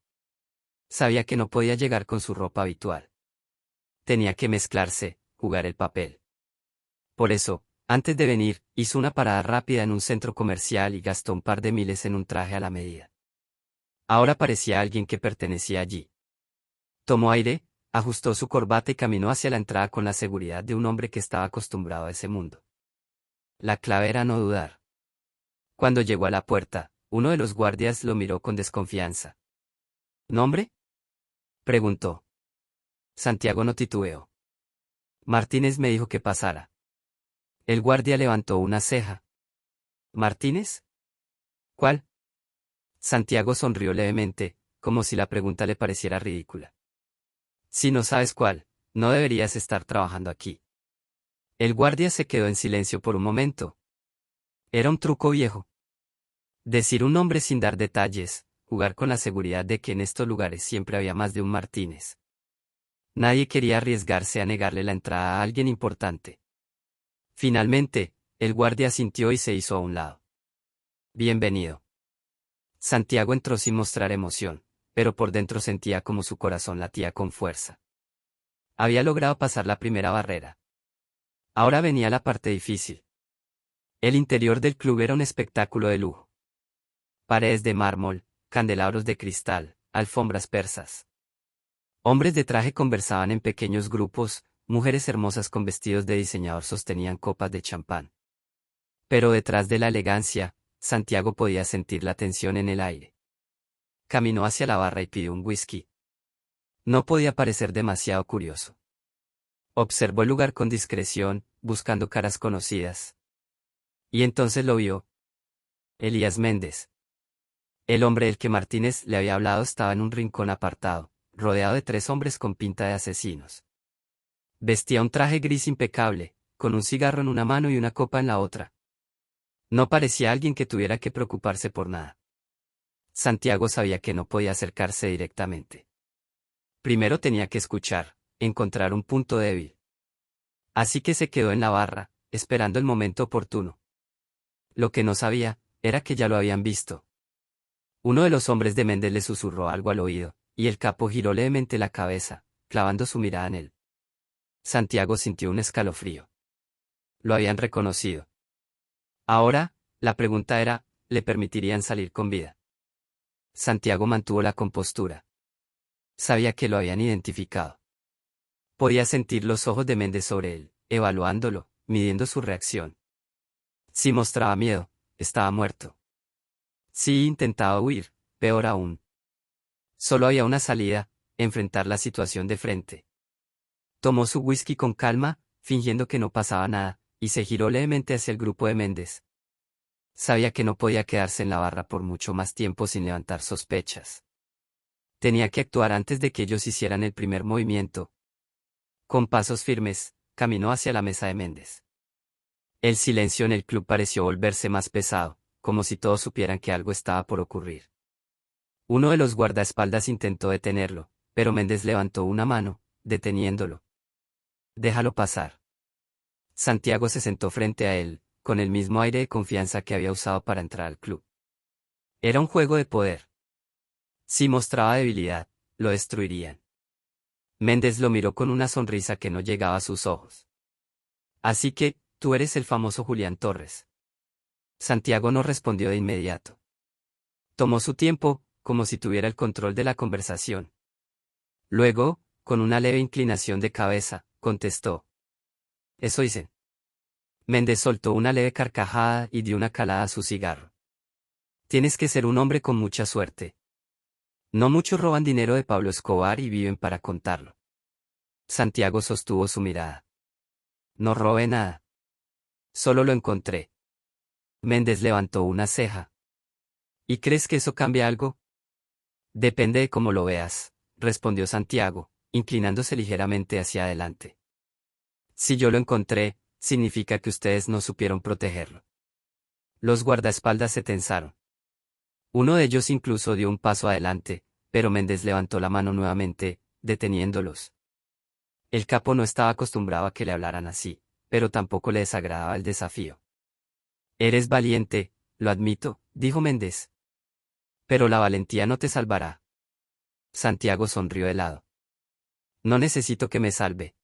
Sabía que no podía llegar con su ropa habitual. Tenía que mezclarse, jugar el papel. Por eso, antes de venir, hizo una parada rápida en un centro comercial y gastó un par de miles en un traje a la medida. Ahora parecía alguien que pertenecía allí. Tomó aire, ajustó su corbata y caminó hacia la entrada con la seguridad de un hombre que estaba acostumbrado a ese mundo. La clave era no dudar. Cuando llegó a la puerta, uno de los guardias lo miró con desconfianza. ¿Nombre? Preguntó. Santiago no titubeó. Martínez me dijo que pasara. El guardia levantó una ceja. ¿Martínez? ¿Cuál? Santiago sonrió levemente, como si la pregunta le pareciera ridícula. Si no sabes cuál, no deberías estar trabajando aquí. El guardia se quedó en silencio por un momento. Era un truco viejo. Decir un nombre sin dar detalles, jugar con la seguridad de que en estos lugares siempre había más de un Martínez. Nadie quería arriesgarse a negarle la entrada a alguien importante. Finalmente, el guardia asintió y se hizo a un lado. Bienvenido. Santiago entró sin mostrar emoción, pero por dentro sentía como su corazón latía con fuerza. Había logrado pasar la primera barrera. Ahora venía la parte difícil. El interior del club era un espectáculo de lujo. Paredes de mármol, candelabros de cristal, alfombras persas. Hombres de traje conversaban en pequeños grupos, mujeres hermosas con vestidos de diseñador sostenían copas de champán. Pero detrás de la elegancia, Santiago podía sentir la tensión en el aire. Caminó hacia la barra y pidió un whisky. No podía parecer demasiado curioso. Observó el lugar con discreción, buscando caras conocidas. Y entonces lo vio. Elías Méndez. El hombre del que Martínez le había hablado estaba en un rincón apartado, rodeado de 3 hombres con pinta de asesinos. Vestía un traje gris impecable, con un cigarro en una mano y una copa en la otra. No parecía alguien que tuviera que preocuparse por nada. Santiago sabía que no podía acercarse directamente. Primero tenía que escuchar, encontrar un punto débil. Así que se quedó en la barra, esperando el momento oportuno. Lo que no sabía, era que ya lo habían visto. Uno de los hombres de Méndez le susurró algo al oído, y el capo giró levemente la cabeza, clavando su mirada en él. Santiago sintió un escalofrío. Lo habían reconocido. Ahora, la pregunta era, ¿le permitirían salir con vida? Santiago mantuvo la compostura. Sabía que lo habían identificado. Podía sentir los ojos de Méndez sobre él, evaluándolo, midiendo su reacción. Si mostraba miedo, estaba muerto. Si intentaba huir, peor aún. Solo había una salida, enfrentar la situación de frente. Tomó su whisky con calma, fingiendo que no pasaba nada, y se giró levemente hacia el grupo de Méndez. Sabía que no podía quedarse en la barra por mucho más tiempo sin levantar sospechas. Tenía que actuar antes de que ellos hicieran el primer movimiento. Con pasos firmes, caminó hacia la mesa de Méndez. El silencio en el club pareció volverse más pesado, como si todos supieran que algo estaba por ocurrir. Uno de los guardaespaldas intentó detenerlo, pero Méndez levantó una mano, deteniéndolo. Déjalo pasar. Santiago se sentó frente a él, con el mismo aire de confianza que había usado para entrar al club. Era un juego de poder. Si mostraba debilidad, lo destruirían. Méndez lo miró con una sonrisa que no llegaba a sus ojos. Así que, tú eres el famoso Julián Torres. Santiago no respondió de inmediato. Tomó su tiempo, como si tuviera el control de la conversación. Luego, con una leve inclinación de cabeza, contestó. Eso hice. Méndez soltó una leve carcajada y dio una calada a su cigarro. Tienes que ser un hombre con mucha suerte. No muchos roban dinero de Pablo Escobar y viven para contarlo. Santiago sostuvo su mirada. No robé nada. Solo lo encontré. Méndez levantó una ceja. ¿Y crees que eso cambia algo? Depende de cómo lo veas, respondió Santiago, inclinándose ligeramente hacia adelante. Si yo lo encontré, significa que ustedes no supieron protegerlo. Los guardaespaldas se tensaron. Uno de ellos incluso dio un paso adelante, pero Méndez levantó la mano nuevamente, deteniéndolos. El capo no estaba acostumbrado a que le hablaran así, pero tampoco le desagradaba el desafío. Eres valiente, lo admito, dijo Méndez. Pero la valentía no te salvará. Santiago sonrió helado. No necesito que me salve.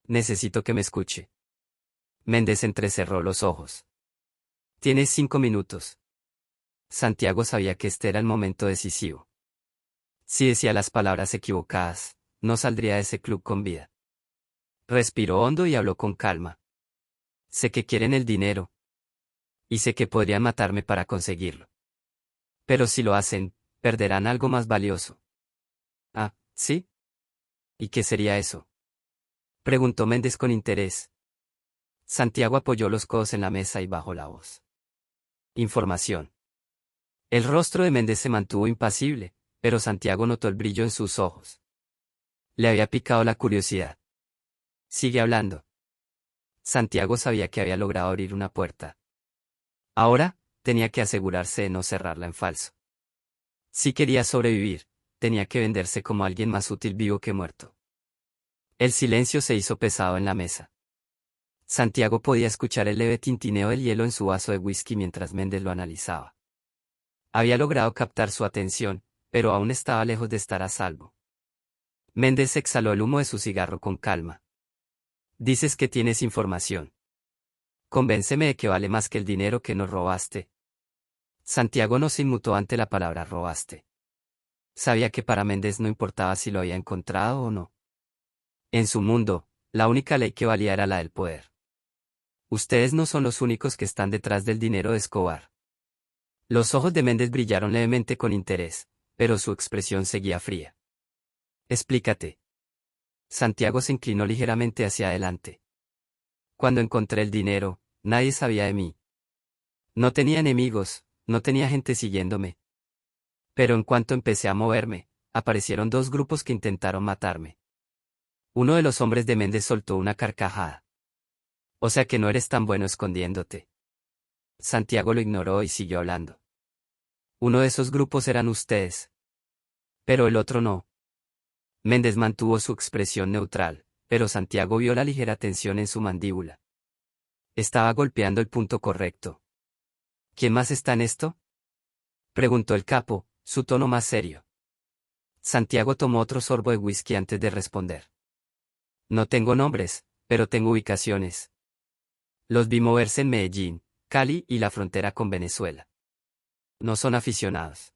Necesito que me escuche. Méndez entrecerró los ojos. Tienes 5 minutos. Santiago sabía que este era el momento decisivo. Si decía las palabras equivocadas, no saldría de ese club con vida. Respiró hondo y habló con calma. Sé que quieren el dinero. Y sé que podrían matarme para conseguirlo. Pero si lo hacen, perderán algo más valioso. Ah, ¿sí? ¿Y qué sería eso? Preguntó Méndez con interés. Santiago apoyó los codos en la mesa y bajó la voz. Información. El rostro de Méndez se mantuvo impasible, pero Santiago notó el brillo en sus ojos. Le había picado la curiosidad. Sigue hablando. Santiago sabía que había logrado abrir una puerta. Ahora, tenía que asegurarse de no cerrarla en falso. Si quería sobrevivir, tenía que venderse como alguien más útil vivo que muerto. El silencio se hizo pesado en la mesa. Santiago podía escuchar el leve tintineo del hielo en su vaso de whisky mientras Méndez lo analizaba. Había logrado captar su atención, pero aún estaba lejos de estar a salvo. Méndez exhaló el humo de su cigarro con calma. Dices que tienes información. Convénceme de que vale más que el dinero que nos robaste. Santiago no se inmutó ante la palabra robaste. Sabía que para Méndez no importaba si lo había encontrado o no. En su mundo, la única ley que valía era la del poder. Ustedes no son los únicos que están detrás del dinero de Escobar. Los ojos de Méndez brillaron levemente con interés, pero su expresión seguía fría. Explícate. Santiago se inclinó ligeramente hacia adelante. Cuando encontré el dinero, nadie sabía de mí. No tenía enemigos, no tenía gente siguiéndome. Pero en cuanto empecé a moverme, aparecieron dos grupos que intentaron matarme. Uno de los hombres de Méndez soltó una carcajada. O sea que no eres tan bueno escondiéndote. Santiago lo ignoró y siguió hablando. Uno de esos grupos eran ustedes. Pero el otro no. Méndez mantuvo su expresión neutral, pero Santiago vio la ligera tensión en su mandíbula. Estaba golpeando el punto correcto. ¿Quién más está en esto? Preguntó el capo, su tono más serio. Santiago tomó otro sorbo de whisky antes de responder. No tengo nombres, pero tengo ubicaciones. Los vi moverse en Medellín, Cali y la frontera con Venezuela. No son aficionados.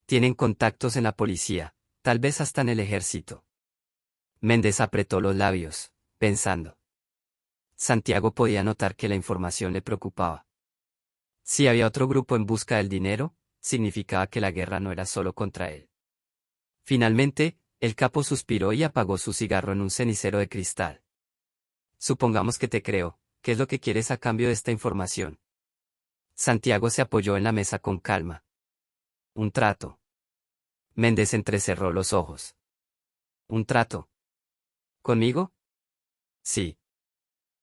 Tienen contactos en la policía, tal vez hasta en el ejército. Méndez apretó los labios, pensando. Santiago podía notar que la información le preocupaba. Si había otro grupo en busca del dinero, significaba que la guerra no era solo contra él. Finalmente, el capo suspiró y apagó su cigarro en un cenicero de cristal. Supongamos que te creo, ¿qué es lo que quieres a cambio de esta información? Santiago se apoyó en la mesa con calma. Un trato. Méndez entrecerró los ojos. ¿Un trato? ¿Conmigo? Sí.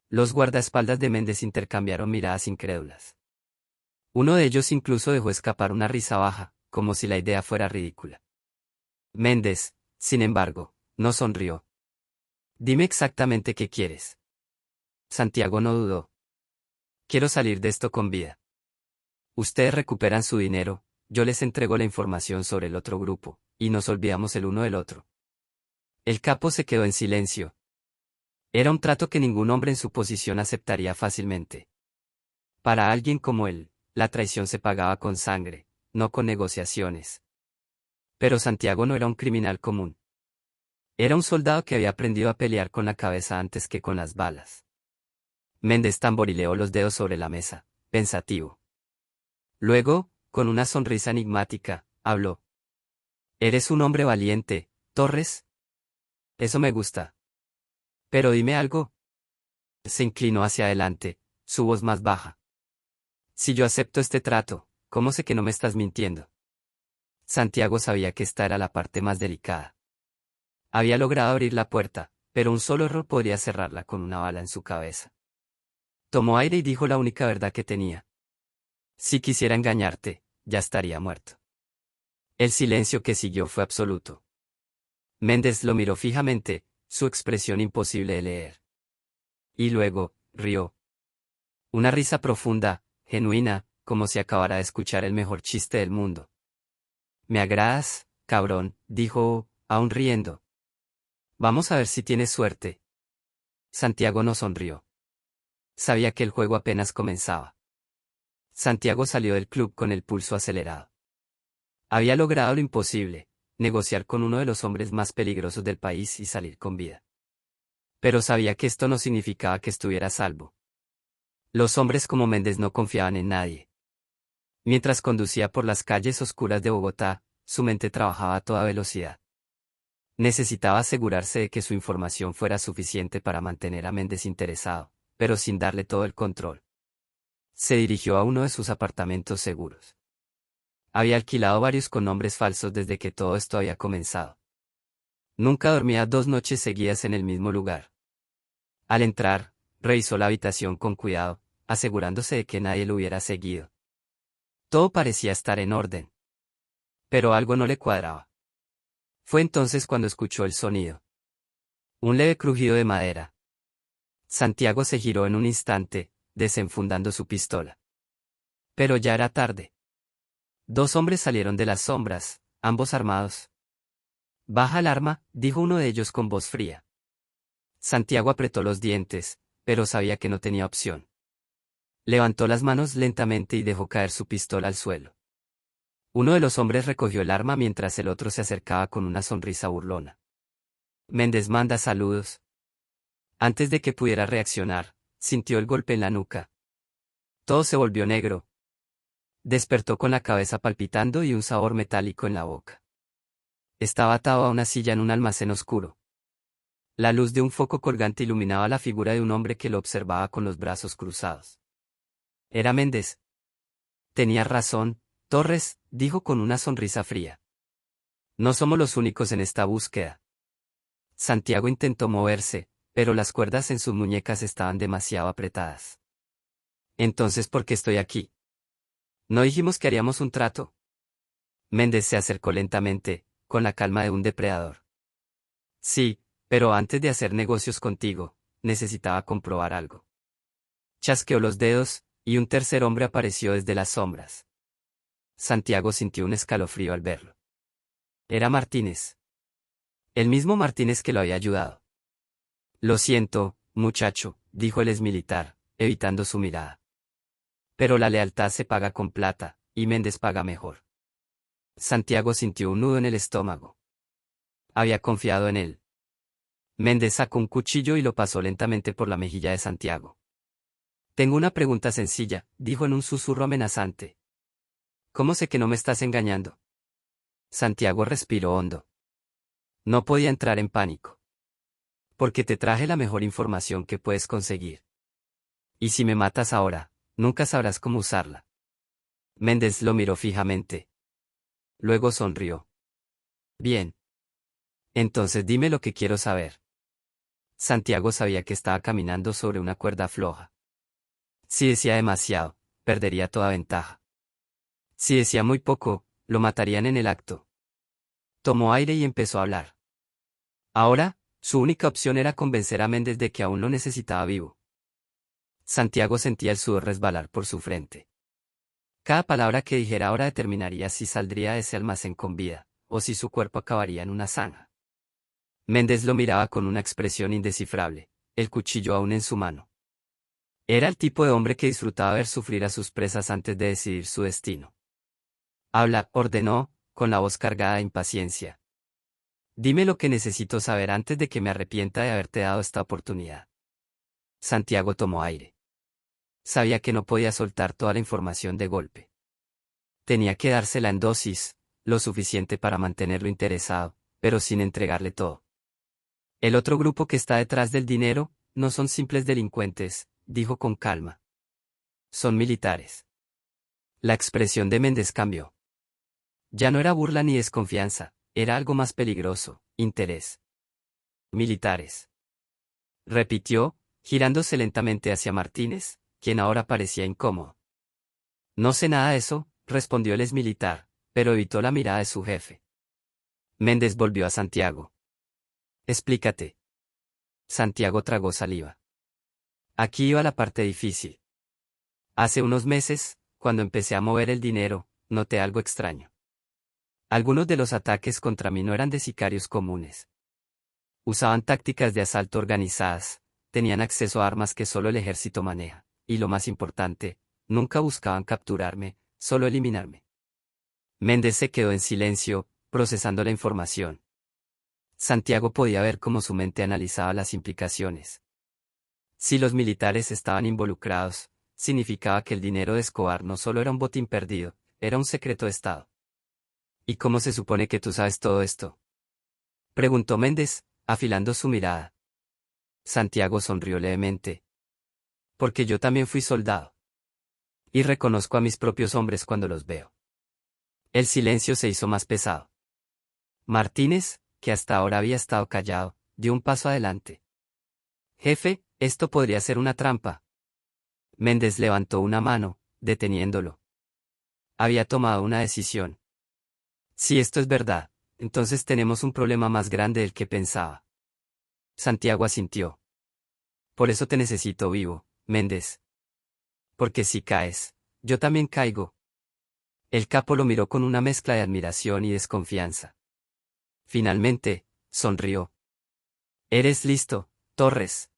Los guardaespaldas de Méndez intercambiaron miradas incrédulas. Uno de ellos incluso dejó escapar una risa baja, como si la idea fuera ridícula. Méndez, sin embargo, no sonrió. Dime exactamente qué quieres. Santiago no dudó. Quiero salir de esto con vida. Ustedes recuperan su dinero, yo les entrego la información sobre el otro grupo, y nos olvidamos el uno del otro. El capo se quedó en silencio. Era un trato que ningún hombre en su posición aceptaría fácilmente. Para alguien como él, la traición se pagaba con sangre, no con negociaciones. Pero Santiago no era un criminal común. Era un soldado que había aprendido a pelear con la cabeza antes que con las balas. Méndez tamborileó los dedos sobre la mesa, pensativo. Luego, con una sonrisa enigmática, habló. Eres un hombre valiente, Torres. Eso me gusta. Pero dime algo. Se inclinó hacia adelante, su voz más baja. Si yo acepto este trato, ¿cómo sé que no me estás mintiendo? Santiago sabía que esta era la parte más delicada. Había logrado abrir la puerta, pero un solo error podría cerrarla con una bala en su cabeza. Tomó aire y dijo la única verdad que tenía. Si quisiera engañarte, ya estaría muerto. El silencio que siguió fue absoluto. Méndez lo miró fijamente, su expresión imposible de leer. Y luego, rió. Una risa profunda, genuina, como si acabara de escuchar el mejor chiste del mundo. Me agradas, cabrón, dijo, aún riendo. Vamos a ver si tienes suerte. Santiago no sonrió. Sabía que el juego apenas comenzaba. Santiago salió del club con el pulso acelerado. Había logrado lo imposible, negociar con uno de los hombres más peligrosos del país y salir con vida. Pero sabía que esto no significaba que estuviera a salvo. Los hombres como Méndez no confiaban en nadie. Mientras conducía por las calles oscuras de Bogotá, su mente trabajaba a toda velocidad. Necesitaba asegurarse de que su información fuera suficiente para mantener a Méndez interesado, pero sin darle todo el control. Se dirigió a uno de sus apartamentos seguros. Había alquilado varios con nombres falsos desde que todo esto había comenzado. Nunca dormía 2 noches seguidas en el mismo lugar. Al entrar, revisó la habitación con cuidado, asegurándose de que nadie lo hubiera seguido. Todo parecía estar en orden. Pero algo no le cuadraba. Fue entonces cuando escuchó el sonido. Un leve crujido de madera. Santiago se giró en un instante, desenfundando su pistola. Pero ya era tarde. 2 hombres salieron de las sombras, ambos armados. «Baja el arma», dijo uno de ellos con voz fría. Santiago apretó los dientes, pero sabía que no tenía opción. Levantó las manos lentamente y dejó caer su pistola al suelo. Uno de los hombres recogió el arma mientras el otro se acercaba con una sonrisa burlona. «Méndez manda saludos». Antes de que pudiera reaccionar, sintió el golpe en la nuca. Todo se volvió negro. Despertó con la cabeza palpitando y un sabor metálico en la boca. Estaba atado a una silla en un almacén oscuro. La luz de un foco colgante iluminaba la figura de un hombre que lo observaba con los brazos cruzados. Era Méndez. «Tenías razón, Torres», dijo con una sonrisa fría. «No somos los únicos en esta búsqueda». Santiago intentó moverse, pero las cuerdas en sus muñecas estaban demasiado apretadas. «Entonces, ¿por qué estoy aquí? ¿No dijimos que haríamos un trato?». Méndez se acercó lentamente, con la calma de un depredador. «Sí, pero antes de hacer negocios contigo, necesitaba comprobar algo». Chasqueó los dedos, y un tercer hombre apareció desde las sombras. Santiago sintió un escalofrío al verlo. Era Martínez. El mismo Martínez que lo había ayudado. «Lo siento, muchacho», dijo el exmilitar, evitando su mirada. «Pero la lealtad se paga con plata, y Méndez paga mejor». Santiago sintió un nudo en el estómago. Había confiado en él. Méndez sacó un cuchillo y lo pasó lentamente por la mejilla de Santiago. «Tengo una pregunta sencilla», dijo en un susurro amenazante. «¿Cómo sé que no me estás engañando?». Santiago respiró hondo. No podía entrar en pánico. «Porque te traje la mejor información que puedes conseguir. Y si me matas ahora, nunca sabrás cómo usarla». Méndez lo miró fijamente. Luego sonrió. «Bien. Entonces dime lo que quiero saber». Santiago sabía que estaba caminando sobre una cuerda floja. Si decía demasiado, perdería toda ventaja. Si decía muy poco, lo matarían en el acto. Tomó aire y empezó a hablar. Ahora, su única opción era convencer a Méndez de que aún lo necesitaba vivo. Santiago sentía el sudor resbalar por su frente. Cada palabra que dijera ahora determinaría si saldría de ese almacén con vida, o si su cuerpo acabaría en una zanja. Méndez lo miraba con una expresión indescifrable, el cuchillo aún en su mano. Era el tipo de hombre que disfrutaba ver sufrir a sus presas antes de decidir su destino. «Habla», ordenó, con la voz cargada de impaciencia. «Dime lo que necesito saber antes de que me arrepienta de haberte dado esta oportunidad». Santiago tomó aire. Sabía que no podía soltar toda la información de golpe. Tenía que dársela en dosis, lo suficiente para mantenerlo interesado, pero sin entregarle todo. «El otro grupo que está detrás del dinero, no son simples delincuentes», dijo con calma. «Son militares». La expresión de Méndez cambió. Ya no era burla ni desconfianza, era algo más peligroso, interés. «Militares», repitió, girándose lentamente hacia Martínez, quien ahora parecía incómodo. «No sé nada de eso», respondió el exmilitar, pero evitó la mirada de su jefe. Méndez volvió a Santiago. «Explícate». Santiago tragó saliva. Aquí iba la parte difícil. Hace unos meses, cuando empecé a mover el dinero, noté algo extraño. Algunos de los ataques contra mí no eran de sicarios comunes. Usaban tácticas de asalto organizadas, tenían acceso a armas que solo el ejército maneja, y lo más importante, nunca buscaban capturarme, solo eliminarme. Méndez se quedó en silencio, procesando la información. Santiago podía ver cómo su mente analizaba las implicaciones. Si los militares estaban involucrados, significaba que el dinero de Escobar no solo era un botín perdido, era un secreto de Estado. «¿Y cómo se supone que tú sabes todo esto?», preguntó Méndez, afilando su mirada. Santiago sonrió levemente. «Porque yo también fui soldado. Y reconozco a mis propios hombres cuando los veo». El silencio se hizo más pesado. Martínez, que hasta ahora había estado callado, dio un paso adelante. Jefe, esto podría ser una trampa. Méndez levantó una mano, deteniéndolo. Había tomado una decisión. Si esto es verdad, entonces tenemos un problema más grande del que pensaba. Santiago asintió. Por eso te necesito vivo, Méndez. Porque si caes, yo también caigo. El capo lo miró con una mezcla de admiración y desconfianza. Finalmente, sonrió. Eres listo, Torres.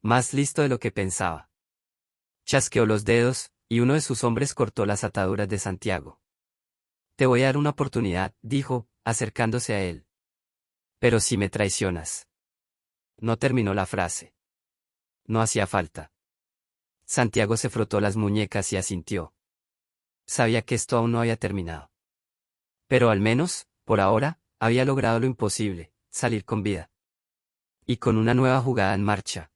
Más listo de lo que pensaba. Chasqueó los dedos, y uno de sus hombres cortó las ataduras de Santiago. Te voy a dar una oportunidad, dijo, acercándose a él. Pero si me traicionas. No terminó la frase. No hacía falta. Santiago se frotó las muñecas y asintió. Sabía que esto aún no había terminado. Pero al menos, por ahora, había logrado lo imposible, salir con vida. Y con una nueva jugada en marcha.